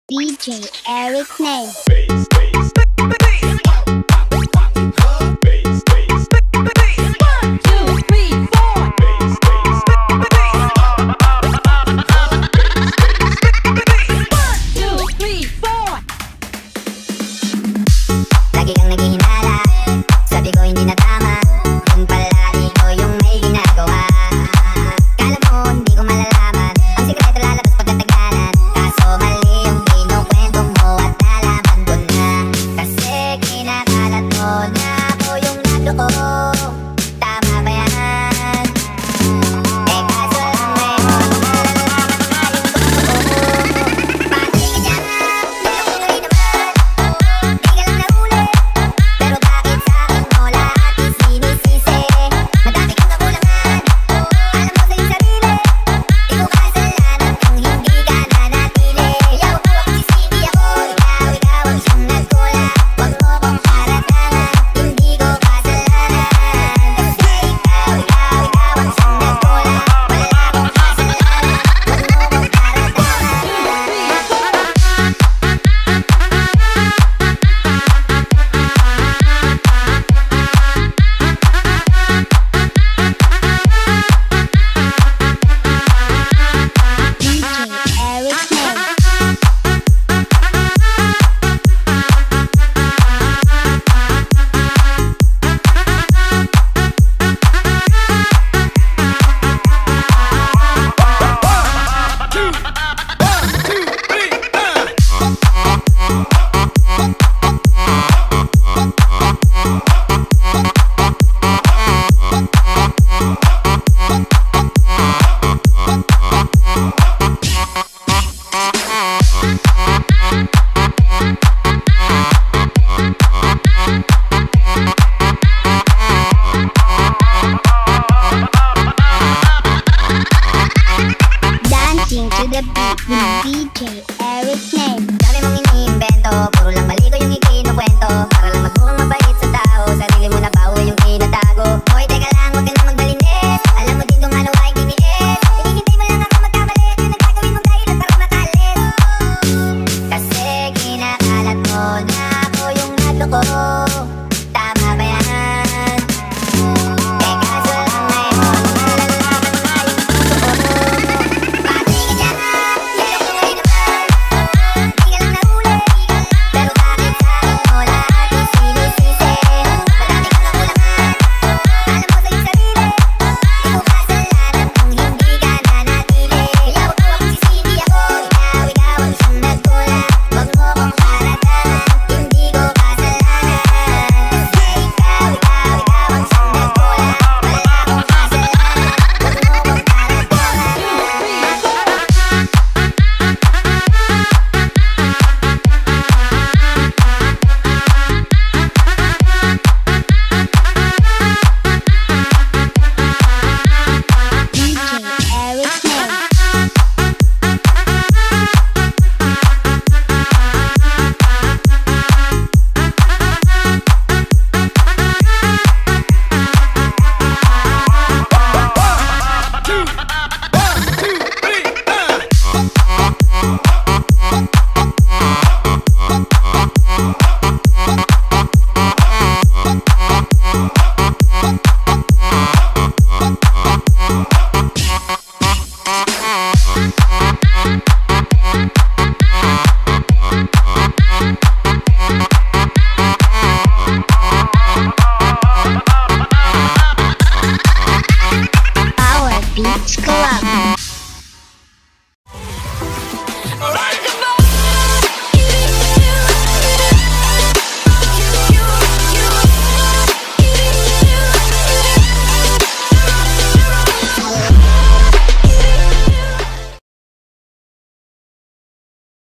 DJ Eric Name. Lagi kang naghihinala, sabi ko hindi na tama. Yun pala ikaw yung may ginagawa. Kala mo hindi ko malalaman, ang sikreto lalabas pagkatagalan. Kaso mali yung kinukwento mo at nalaman ko na. Kasi kinakalat mo na ako yung nandoon. Tama ba yan? Eh kaso lang ngayon, malalaman na yung totoo. Pati ka dyan, niloko mo rin naman. Di ka lang nahuli, pero bakit sa akin mo lahat isinisisi? Madami kang kakulangan, alam mo sa iyong sarili. Di ko kasalanan kung hindi ka nanatili. Yaw, ikaw ang sisindi ako, ikaw ang siyang nagkulang. Huwag mo kong haratangan, hindi ko kasalanan. Kasi ikaw ang siyang nagkulang. Wala akong kasalanan, huwag mo kong haratangan. DJ Eric Name. Dancing to the beat with DJ Eric Name. Dami mong iniimbento, puro lang mali ko yung ikinukwento. Para lang magmukhang mabait sa tao, sarili mo na bawi yung tinatago. Hoy, teka lang, huwag ka na magbalinis. Alam mo din kung ano ay tiniis. Hinihintay mo lang ako magkamali, yun ang gagawin mong dahilan para makalis. Kasi kinakalat mo na ako yung nagloko. Tama ba yan? Eh kaso lang ngayon, malalaman na yung totoo. Pati ka dyan, niloko mo rin naman. Di ka lang nahuli, pero bakit sa akin mo lahat isinisisi? Madami kang kakulangan, alam mo sa iyong sarili. Di ko kasalanan kung hindi ka nanatili. Yaw, ikaw ang sisindi ako, ikaw ang siyang nagkulang. Huwag mo kong haratangan, hindi ko kasalanan. Kasi ikaw ang siyang nagkulang. Wala akong kasalanan, huwag mo kong haratangan. DJ Eric Name. Power Beats Club.